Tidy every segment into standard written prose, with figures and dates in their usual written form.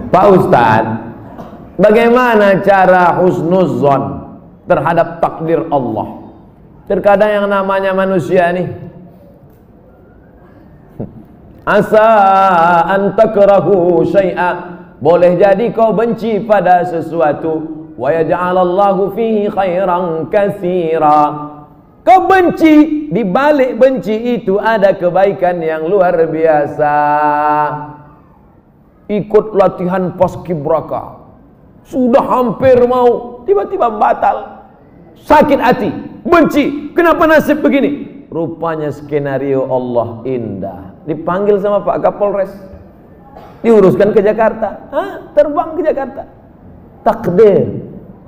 Pak Ustadz, bagaimana cara husnuzon terhadap takdir Allah? Terkadang yang namanya manusia nih, asa an takrahu syai'a, boleh jadi kau benci pada sesuatu, wa yaj'alallahu fihi khairan katsira. Kau benci, di balik benci itu ada kebaikan yang luar biasa. Ikut latihan paskibraka, sudah hampir mau, tiba-tiba batal, sakit hati, benci, kenapa nasib begini? Rupanya skenario Allah indah. Dipanggil sama Pak Kapolres, diuruskan ke Jakarta, terbang ke Jakarta. Takdir,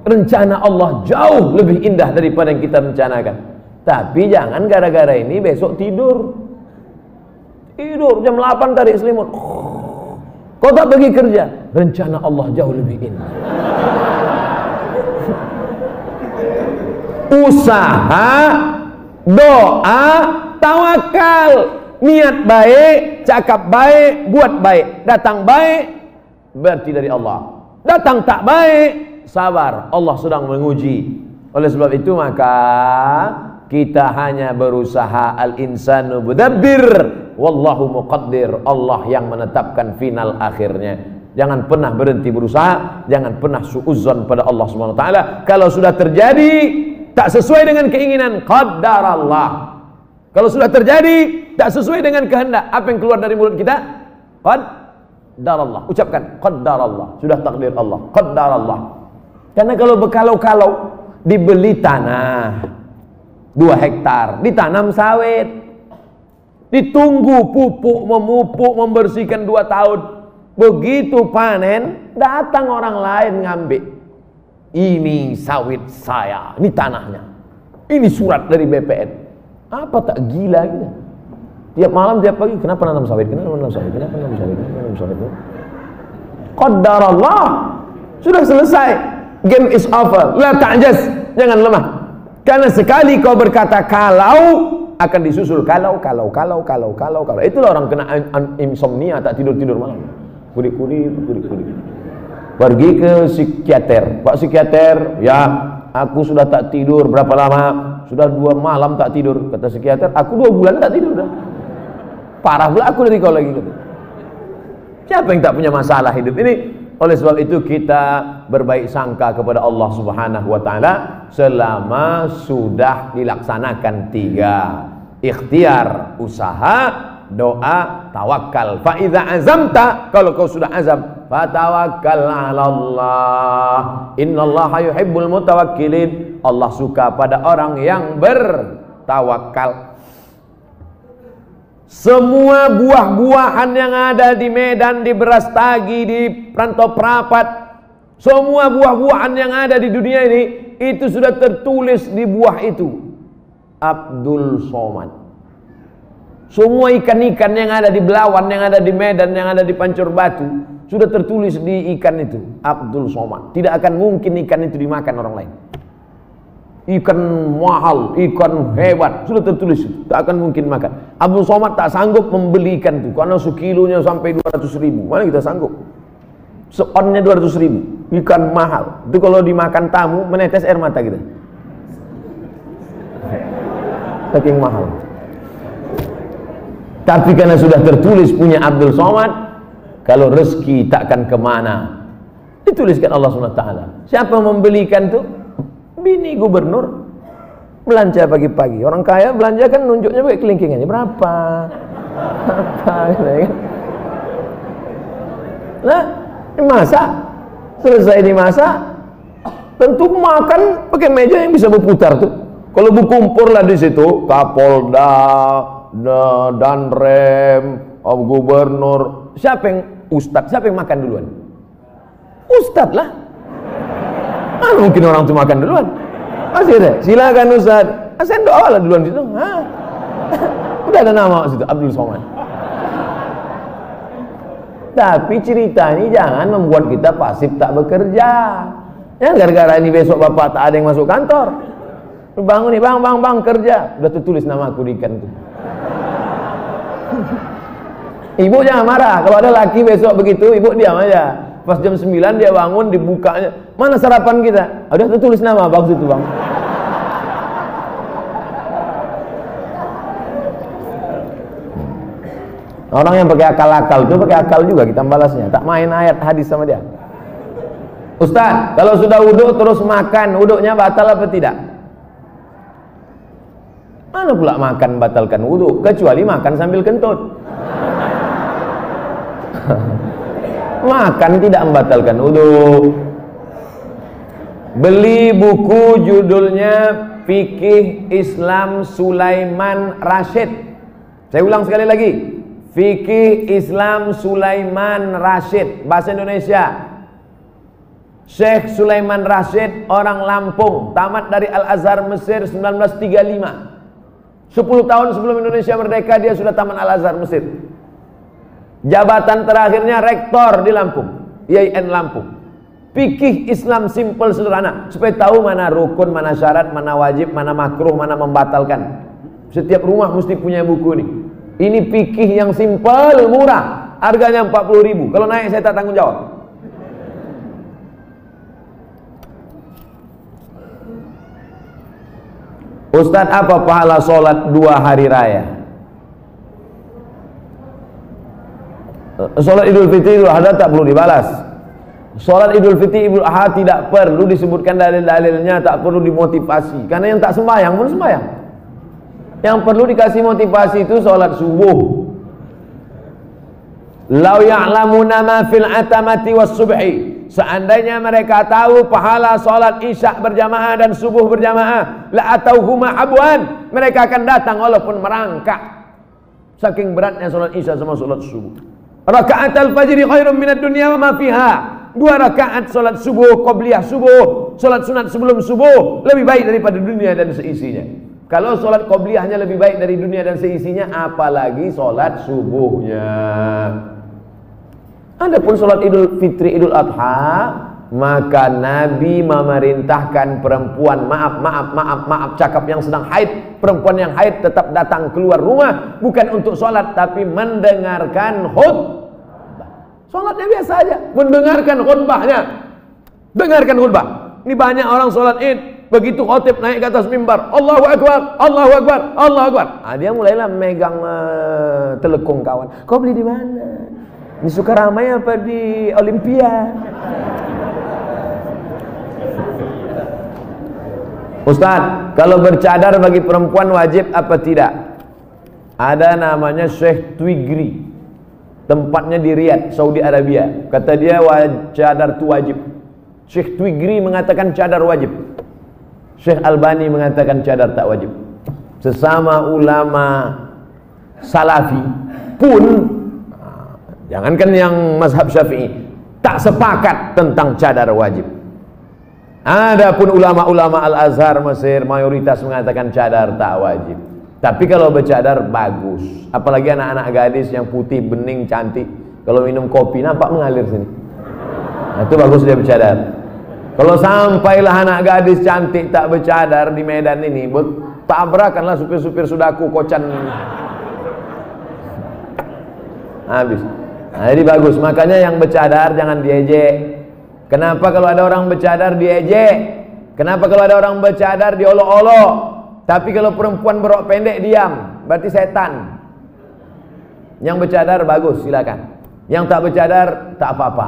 rencana Allah jauh lebih indah daripada yang kita rencanakan. Tapi jangan gara-gara ini besok tidur jam 8 tarik selimut, kau tak pergi kerja, rencana Allah jauh lebih indah. Usaha, doa, tawakal, niat baik, cakap baik, buat baik. Datang baik berarti dari Allah, datang tak baik, sabar, Allah sedang menguji. Oleh sebab itu maka kita hanya berusaha, al-insanu mudabbir wallahu muqaddir, Allah yang menetapkan final akhirnya. Jangan pernah berhenti berusaha, jangan pernah suudzon pada Allah Subhanahu wa taala. Kalau sudah terjadi tak sesuai dengan keinginan, qaddarallah. Kalau sudah terjadi tak sesuai dengan kehendak, apa yang keluar dari mulut kita? Qaddarallah. Ucapkan qaddarallah, sudah takdir Allah, qaddarallah. Karena kalau berkalau-kalau, dibeli tanah 2 hektar, ditanam sawit, ditunggu pupuk, memupuk, membersihkan 2 tahun. Begitu panen, datang orang lain ngambil. Ini sawit saya, ini tanahnya, ini surat dari BPN. Apa tak gila gitu? Tiap malam, tiap pagi, kenapa nanam sawit? Kenapa nanam sawit? Kenapa nanam sawit? Kenapa nanam sawit? Qaddarallah, sudah selesai. Game is over. La ta'jaz, jangan lemah. Karena sekali kau berkata kalau, akan disusul kalau. Itulah orang kena insomnia, tak tidur-tidur malam. Kurik-kurik. Pergi ke psikiater. Pak psikiater, ya aku sudah tak tidur berapa lama? Sudah 2 malam tak tidur. Kata psikiater, aku 2 bulan tak tidur dah. Parah pula aku dari kau lagi. Siapa yang tak punya masalah hidup ini? Oleh sebab itu kita berbaik sangka kepada Allah Subhanahu wa taala selama sudah dilaksanakan 3: ikhtiar, usaha, doa, tawakal. Fa idza azamta, kalau kau sudah azam, fatawakkal 'ala Allah. Innallaha yuhibbul mutawakkilin. Allah suka pada orang yang bertawakal. Semua buah-buahan yang ada di Medan, di Brastagi, di Rantau Prapat, semua buah-buahan yang ada di dunia ini, itu sudah tertulis di buah itu Abdul Somad. Semua ikan-ikan yang ada di Belawan, yang ada di Medan, yang ada di Pancur Batu, sudah tertulis di ikan itu Abdul Somad. Tidak akan mungkin ikan itu dimakan orang lain. Ikan mahal, ikan hebat, sudah tertulis, tak akan mungkin makan. Abdul Somad tak sanggup membeli ikan itu karena sekilonya sampai 200.000. Mana kita sanggup? Seonnya 200.000, ikan mahal. Itu kalau dimakan tamu menetes air mata kita. Saking mahal. Tapi karena sudah tertulis punya Abdul Somad, kalau rezeki takkan kemana, dituliskan Allah SWT. Siapa membelikan itu? Bini gubernur belanja pagi-pagi. Orang kaya belanja kan nunjuknya pakai kelingkingannya berapa. Nah, dimasak, selesai dimasak, tentu makan pakai meja yang bisa berputar tuh. Kalau berkumpul lah di situ, Kapolda, Danrem, gubernur, siapa yang ustadz, siapa yang makan duluan? Ustadz lah. Mungkin orang itu makan duluan. Masih ada, silakan Ustaz. Saya doa lah duluan situ. Udah ada nama situ, Abdul Somad. Tapi cerita ini jangan membuat kita pasif tak bekerja. Ya gara-gara ini besok bapak tak ada yang masuk kantor. Bangun nih, bang kerja. Udah tertulis nama aku di ikan itu. Ibu jangan marah. Kalau ada laki besok begitu, ibu diam aja. Pas jam 9 dia bangun, dibukanya, mana sarapan kita? Udah tulis nama, bagus itu bang. Orang yang pakai akal-akal itu pakai akal juga kita balasnya, tak main ayat hadis sama dia. Ustaz, kalau sudah wudhu terus makan, wudhunya batal apa tidak? Mana pula makan batalkan wudhu, kecuali makan sambil kentut. Makan tidak membatalkan wudhu. Beli buku judulnya Fikih Islam Sulaiman Rasyid. Saya ulang sekali lagi, Fikih Islam Sulaiman Rasyid, bahasa Indonesia. Syekh Sulaiman Rasyid orang Lampung, tamat dari Al-Azhar Mesir 1935. 10 tahun sebelum Indonesia merdeka dia sudah tamat Al-Azhar Mesir. Jabatan terakhirnya rektor di Lampung, IAIN Lampung. Fikih Islam simple sederhana, supaya tahu mana rukun, mana syarat, mana wajib, mana makruh, mana membatalkan. Setiap rumah mesti punya buku ini. Ini fikih yang simple, murah, harganya 40.000. Kalau naik saya tak tanggung jawab. Ustadz, apa pahala sholat 2 hari raya? Sholat Idul Fitri, Idul Adha tak perlu dibalas. Sholat Idul Fitri, Idul Adha tidak perlu disebutkan dalil-dalilnya, tak perlu dimotivasi. Karena yang tak sembahyang pun sembahyang. Yang perlu dikasih motivasi itu sholat subuh. Lau ya'lamuna ma fil atamati was subhi. Seandainya mereka tahu pahala sholat isya berjamaah dan subuh berjamaah, la atauhuma abwan, mereka akan datang walaupun merangkak. Saking beratnya sholat isya sama sholat subuh. Rakaat al-fajri khairun minad dunya wa ma fiha. 2 rakaat sholat subuh, qobliyah subuh, sholat sunat sebelum subuh lebih baik daripada dunia dan seisinya. Kalau sholat qobliyahnya lebih baik dari dunia dan seisinya, apalagi sholat subuhnya. Adapun sholat Idul Fitri, Idul Adha, maka Nabi memerintahkan perempuan, maaf cakap yang sedang haid, perempuan yang haid tetap datang keluar rumah, bukan untuk sholat tapi mendengarkan khutbah. Sholatnya biasa aja, mendengarkan khutbahnya. Dengarkan khutbah. Ini banyak orang sholat id, begitu khotib naik ke atas mimbar, Allahu Akbar, Allahu Akbar, Allahu Akbar. Dia mulailah megang telekung kawan. Kau beli di mana? Di Sukaramai apa di Olimpia? Ustaz, kalau bercadar bagi perempuan wajib apa tidak? Ada namanya Syekh Twigri, tempatnya di Riyadh, Saudi Arabia. Kata dia cadar itu wajib. Syekh Twigri mengatakan cadar wajib. Syekh Albani mengatakan cadar tak wajib. Sesama ulama Salafi pun, jangankan yang mazhab Syafi'i, tak sepakat tentang cadar wajib. Adapun ulama-ulama Al-Azhar Mesir mayoritas mengatakan cadar tak wajib. Tapi kalau bercadar bagus, apalagi anak-anak gadis yang putih, bening, cantik, kalau minum kopi nampak mengalir sini. Nah, itu bagus dia bercadar. Kalau sampailah anak gadis cantik tak bercadar di Medan ini, tabrakanlah supir-supir sudaku kocan. Habis. Nah, jadi bagus, makanya yang bercadar jangan diejek. Kenapa kalau ada orang bercadar diejek? Kenapa kalau ada orang bercadar diolok-olok? Tapi kalau perempuan berok pendek diam, berarti setan. Yang bercadar bagus, silakan. Yang tak bercadar tak apa-apa.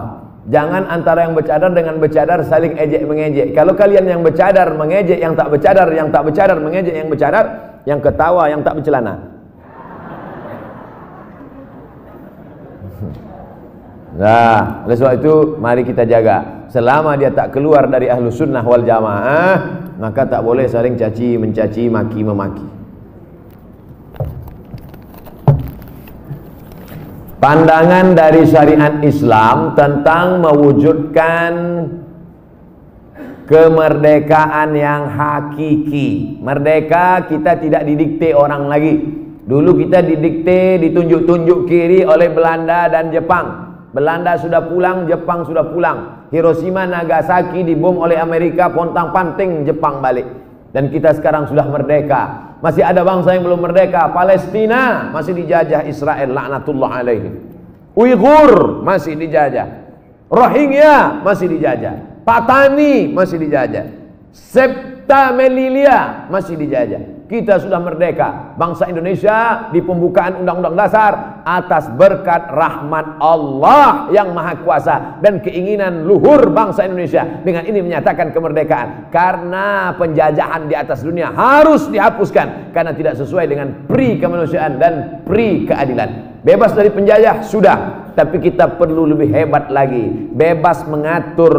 Jangan antara yang bercadar dengan bercadar saling ejek mengejek. Kalau kalian yang bercadar mengejek yang tak bercadar, yang tak bercadar mengejek yang bercadar, yang ketawa yang tak bercelana. Nah, oleh sebab itu mari kita jaga. Selama dia tak keluar dari ahlu sunnah wal jamaah, maka tak boleh saling caci mencaci, maki memaki. Pandangan dari syariat Islam tentang mewujudkan kemerdekaan yang hakiki. Merdeka kita tidak didikte orang lagi. Dulu kita didikte, ditunjuk-tunjuk kiri oleh Belanda dan Jepang. Belanda sudah pulang, Jepang sudah pulang. Hiroshima, Nagasaki dibom oleh Amerika, pontang-panting Jepang balik. Dan kita sekarang sudah merdeka. Masih ada bangsa yang belum merdeka. Palestina masih dijajah Israel, laknatullah alaihi. Uighur masih dijajah. Rohingya masih dijajah, Patani masih dijajah, Septa Melilia masih dijajah. Kita sudah merdeka, bangsa Indonesia di pembukaan Undang-Undang Dasar atas berkat rahmat Allah yang Maha Kuasa dan keinginan luhur bangsa Indonesia. Dengan ini menyatakan kemerdekaan, karena penjajahan di atas dunia harus dihapuskan karena tidak sesuai dengan pri kemanusiaan dan pri keadilan. Bebas dari penjajah sudah, tapi kita perlu lebih hebat lagi, bebas mengatur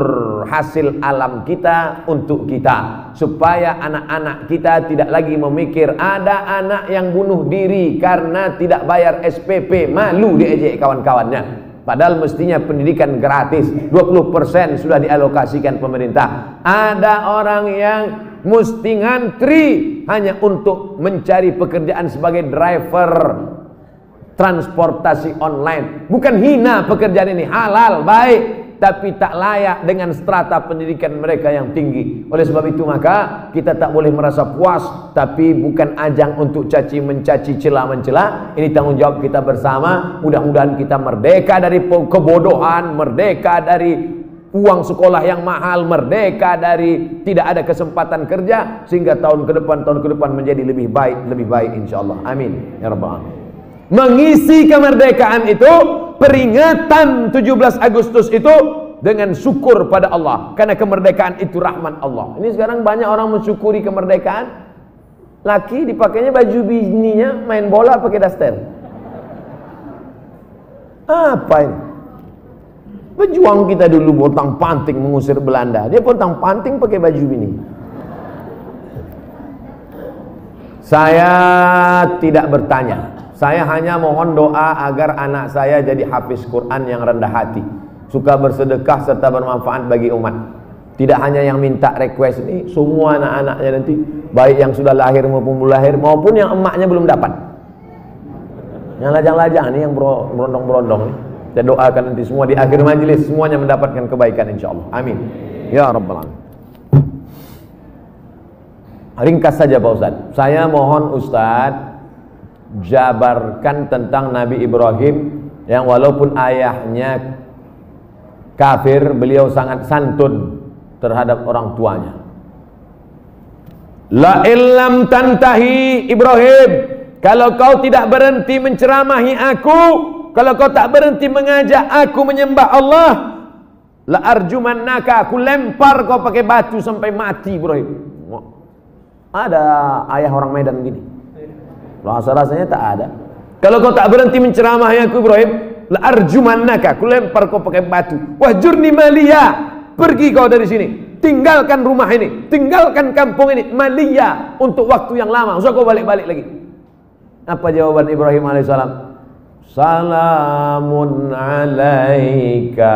hasil alam kita untuk kita, supaya anak-anak kita tidak lagi memikir ada anak yang bunuh diri karena tidak bayar SPP, malu diejek kawan-kawannya. Padahal mestinya pendidikan gratis, 20% sudah dialokasikan pemerintah. Ada orang yang mesti ngantri hanya untuk mencari pekerjaan sebagai driver transportasi online. Bukan hina pekerjaan ini, halal, baik, tapi tak layak dengan strata pendidikan mereka yang tinggi. Oleh sebab itu maka kita tak boleh merasa puas, tapi bukan ajang untuk caci mencaci, cela mencela. Ini tanggung jawab kita bersama. Mudah-mudahan kita merdeka dari kebodohan, merdeka dari uang sekolah yang mahal, merdeka dari tidak ada kesempatan kerja, sehingga tahun ke depan menjadi lebih baik insyaallah. Amin ya rabbal alamin. Mengisi kemerdekaan itu, peringatan 17 Agustus itu dengan syukur pada Allah, karena kemerdekaan itu rahmat Allah. Ini sekarang banyak orang mensyukuri kemerdekaan, laki dipakainya baju bininya main bola pakai daster. Apa ini? Pejuang kita dulu pontang-panting mengusir Belanda, dia pontang-panting pakai baju bini. Saya tidak bertanya, saya hanya mohon doa agar anak saya jadi hafiz Quran yang rendah hati, suka bersedekah serta bermanfaat bagi umat. Tidak hanya yang minta request ini, semua anak-anaknya nanti, baik yang sudah lahir maupun belum lahir, maupun yang emaknya belum dapat. Yang lajang-lajang ini, yang berondong-berondong nih, saya doakan nanti semua di akhir majelis semuanya mendapatkan kebaikan insyaallah. Amin ya rabbal alamin. Ringkas saja Pak Ustaz, saya mohon Ustaz jabarkan tentang Nabi Ibrahim yang walaupun ayahnya kafir, beliau sangat santun terhadap orang tuanya. La illam tantahi Ibrahim, kalau kau tidak berhenti menceramahi aku, kalau kau tak berhenti mengajak aku menyembah Allah, la arjumannaka, aku lempar kau pakai batu sampai mati Ibrahim. Ada ayah orang Medan gini, rasa-rasanya tak ada. Kalau kau tak berhenti menceramahi aku Ibrahim, la arjumannaka, aku lempar kau pakai batu. Wahjurni maliya, pergi kau dari sini, tinggalkan rumah ini, tinggalkan kampung ini, maliya, untuk waktu yang lama, usah kau balik-balik lagi. Apa jawaban Ibrahim alaihissalam? Salamun alaika,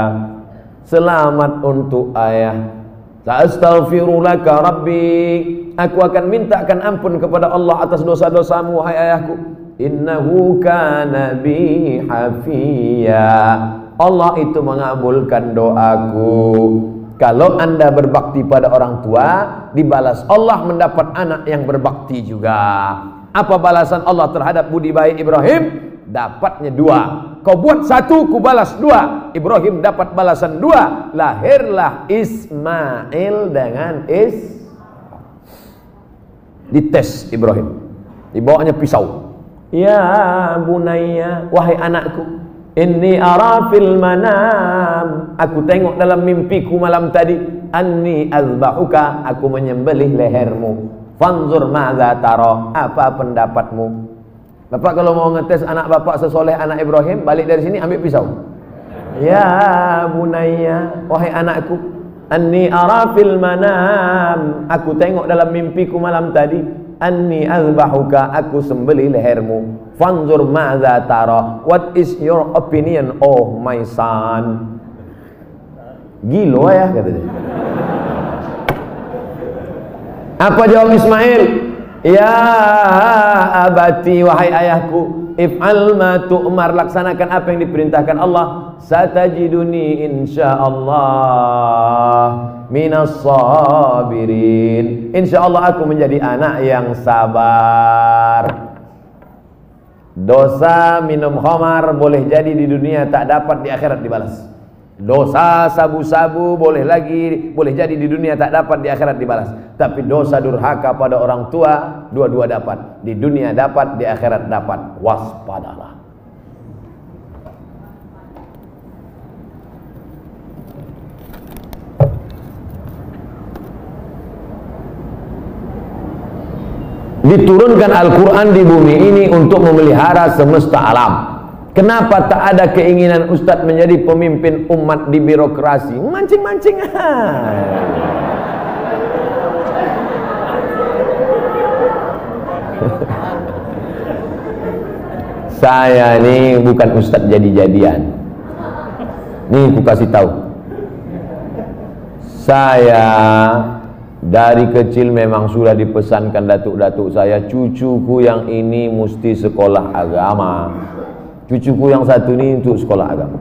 selamat untuk ayah. Sa'astaghfirulaka rabbi, aku akan mintakan ampun kepada Allah atas dosa-dosamu wahai ayahku. Innahu kana bi hafiya, Allah itu mengabulkan doaku. Kalau anda berbakti pada orang tua, dibalas Allah mendapat anak yang berbakti juga. Apa balasan Allah terhadap budi baik Ibrahim? Dapatnya 2. Kau buat 1, ku balas 2. Ibrahim dapat balasan 2. Lahirlah Ismail dengan dites Ibrahim, dibawanya pisau. Ya bunayya, wahai anakku, inni ara fil manam, aku tengok dalam mimpiku malam tadi, anni azbahuka, aku menyembelih lehermu. Fanzur madza tara, apa pendapatmu? Bapak kalau mau ngetes anak bapak sesoleh anak Ibrahim, balik dari sini ambil pisau. Ya bunayya, wahai anakku, anni ara fil manam, aku tengok dalam mimpiku malam tadi, anni azbahuka, aku sembelih lehermu. Fanzur madza tara, what is your opinion oh my son? Gilo ya kata dia. Apa jawab Ismail? Ya abati, wahai ayahku, if'al ma tu'mar, laksanakan apa yang diperintahkan Allah. Satajiduni insyaallah minas sabirin, insyaallah aku menjadi anak yang sabar. Dosa minum khamar boleh jadi di dunia tak dapat, di akhirat dibalas. Dosa sabu-sabu boleh jadi di dunia tak dapat, di akhirat dibalas. Tapi dosa durhaka pada orang tua, dua-dua dapat. Di dunia dapat, di akhirat dapat. Waspadalah. Diturunkan Al-Quran di bumi ini untuk memelihara semesta alam. Kenapa tak ada keinginan Ustadz menjadi pemimpin umat di birokrasi? Mancing-mancing. Saya ini bukan Ustadz jadi-jadian. Nih aku kasih tahu. Saya dari kecil memang sudah dipesankan datuk-datuk saya, cucuku yang ini mesti sekolah agama. Cucuku yang satu ini untuk sekolah agama.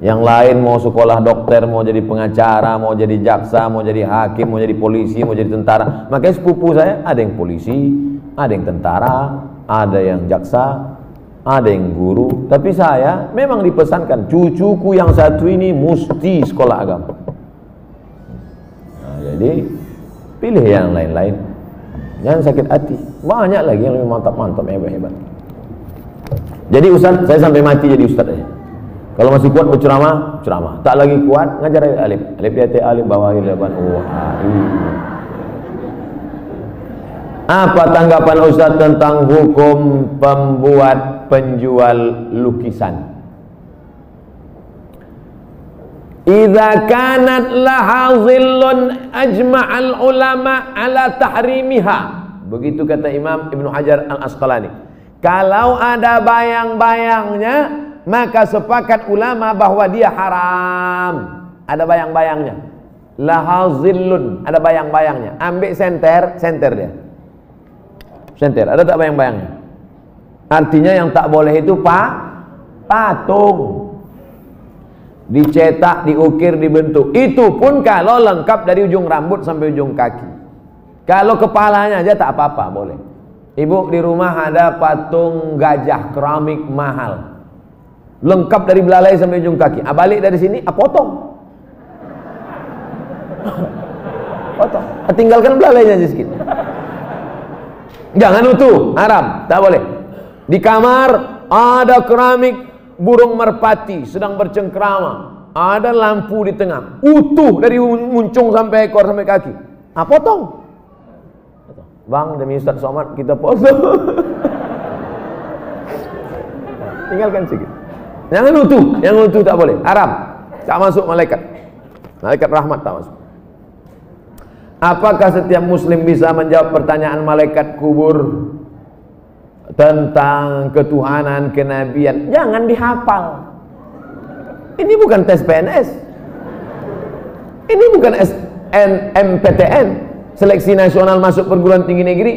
Yang lain mau sekolah dokter, mau jadi pengacara, mau jadi jaksa, mau jadi hakim, mau jadi polisi, mau jadi tentara. Makanya sepupu saya ada yang polisi, ada yang tentara, ada yang jaksa, ada yang guru. Tapi saya memang dipesankan, cucuku yang satu ini mesti sekolah agama. Nah, jadi pilih yang lain-lain. Jangan sakit hati. Banyak lagi yang lebih mantap-mantap, hebat-hebat. Jadi Ustaz, saya sampai mati jadi Ustaz aja. Kalau masih kuat berceramah, ceramah. Tak lagi kuat, ngajar alif. Alif di atas alif, bawah alif depan. Apa tanggapan Ustaz tentang hukum pembuat penjual lukisan? Idza kanat laha dhillun ajma'al ulama ala tahrimiha. Begitu kata Imam Ibnu Hajar Al-Asqalani. Kalau ada bayang-bayangnya, maka sepakat ulama bahwa dia haram. Ada bayang-bayangnya. Laha dhillun, ada bayang-bayangnya. Ambil senter dia. Senter, ada tak bayang-bayangnya? Artinya yang tak boleh itu patung. Dicetak, diukir, dibentuk. Itu pun kalau lengkap dari ujung rambut sampai ujung kaki. Kalau kepalanya aja tak apa-apa, boleh. Ibu di rumah ada patung gajah keramik mahal, lengkap dari belalai sampai ujung kaki. Balik dari sini, potong. Potong. Tinggalkan belalainya aja sedikit. Jangan utuh, haram, tak boleh. Di kamar ada keramik burung merpati sedang bercengkrama, ada lampu di tengah, utuh dari muncung sampai ekor sampai kaki. Potong. Bang, demi Ustaz Somad kita potong. Tinggalkan sedikit. Jangan utuh, yang utuh tak boleh, haram. Tak masuk malaikat. Malaikat rahmat tak masuk. Apakah setiap muslim bisa menjawab pertanyaan malaikat kubur tentang ketuhanan, kenabian? Jangan dihafal. Ini bukan tes PNS. Ini bukan SNMPTN, seleksi nasional masuk perguruan tinggi negeri.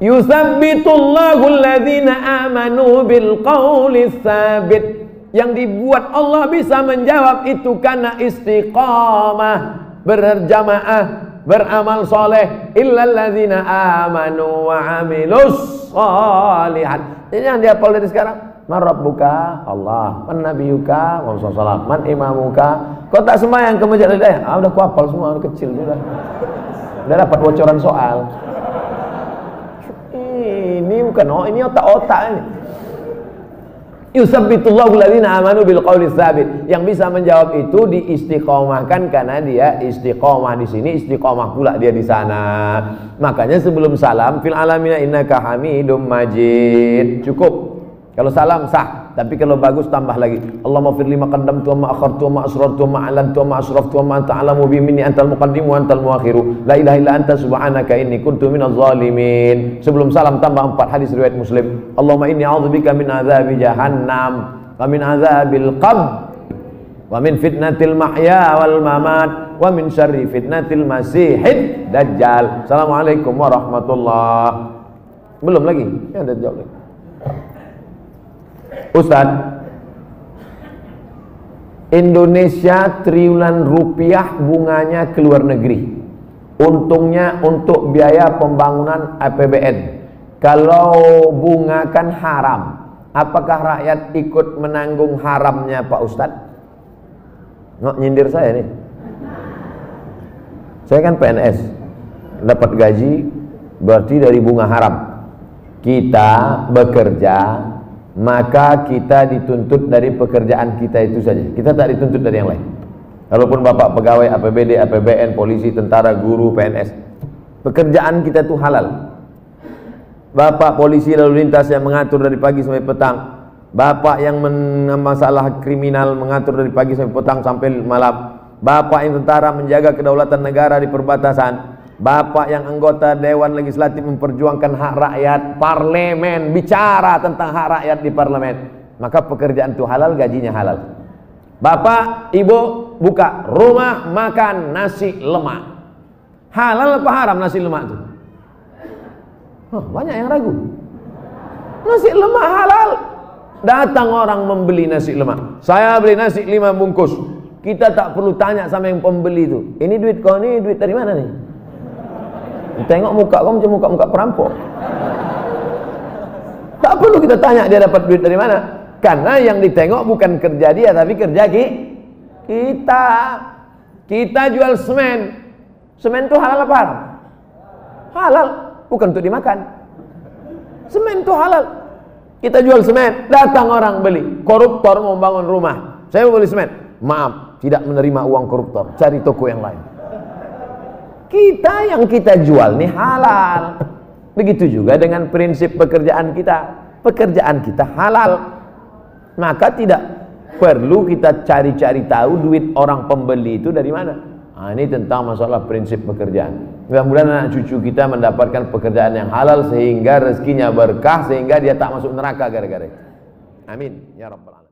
Yusabbitullahu alladhina amanu bil qawli tsabit. Yang dibuat Allah bisa menjawab itu karena istiqamah, berjamaah, beramal soleh. Illalladzina amanu wa amilus sholihat. Jadi yang dihafal dari sekarang, man rabbuka? Allah. Man nabiyuka? Muhammad sallallahu. Man imamuka? Kau tak sembahyang ke masjid Al-Hidayah? Udah ku hafal semua, udah kecil sudah. Udah dapat bocoran soal. Ini bukan ini otak-otak ini. Yusabbitullahu alladhina amanu bil qawli tsabit. Yang bisa menjawab itu diistiqomahkan karena dia istiqomah di sini, istiqomah pula dia di sana. Makanya sebelum salam, fil alamina innaka hamidum majid. Cukup. Kalau salam sah, tapi kalau bagus tambah lagi. Allahumma fir lima qaddamtu wa ma akhartu wa ma asrartu wa ma a'lantu wa ma asraftu wa ma anta a'lamu bi minni antal muqaddim wa antal muakhiru. La ilaha illa anta subhanaka inni kuntu minaz zalimin. Sebelum salam tambah 4 hadis riwayat Muslim. Allahumma inni a'udzubika min adzabi jahannam wa min adzabil qabr wa min fitnatil mahya wal mamat wa min syarri fitnatil masihid dajjal. Assalamualaikum warahmatullahi. Belum lagi? Ya ada jawab lagi. Ustaz, Indonesia triliunan rupiah bunganya ke luar negeri, untungnya untuk biaya pembangunan APBN. Kalau bunga kan haram, apakah rakyat ikut menanggung haramnya Pak Ustaz? Nggak nyindir saya nih. Saya kan PNS, dapat gaji berarti dari bunga haram. Kita bekerja, maka kita dituntut dari pekerjaan kita itu saja. Kita tak dituntut dari yang lain. Walaupun bapak pegawai APBD, APBN, polisi, tentara, guru, PNS, pekerjaan kita itu halal. Bapak polisi lalu lintas yang mengatur dari pagi sampai petang, bapak yang masalah kriminal mengatur dari pagi sampai petang sampai malam, bapak yang tentara menjaga kedaulatan negara di perbatasan, bapak yang anggota Dewan Legislatif memperjuangkan hak rakyat, parlemen bicara tentang hak rakyat di parlemen, maka pekerjaan itu halal, gajinya halal. Bapak, ibu buka rumah makan nasi lemak, halal apa haram nasi lemak itu? Banyak yang ragu. Nasi lemak halal. Datang orang membeli nasi lemak, saya beli nasi 5 bungkus. Kita tak perlu tanya sama yang pembeli itu, ini duit kau nih, duit dari mana nih? Tengok muka kau macam muka-muka perampok. Tak perlu kita tanya dia dapat duit dari mana, karena yang ditengok bukan kerja dia, tapi kerja kita. Kita jual semen. Semen itu halal apa haram? Halal, bukan untuk dimakan. Semen itu halal. Kita jual semen, datang orang beli. Koruptor mau bangun rumah, saya mau beli semen, maaf, tidak menerima uang koruptor, cari toko yang lain. Kita yang kita jual nih halal. Begitu juga dengan prinsip pekerjaan kita. Pekerjaan kita halal, maka tidak perlu kita cari-cari tahu duit orang pembeli itu dari mana. Nah, ini tentang masalah prinsip pekerjaan. Mudah-mudahan anak cucu kita mendapatkan pekerjaan yang halal sehingga rezekinya berkah, sehingga dia tak masuk neraka gara-gara itu. Amin ya rabbal alamin.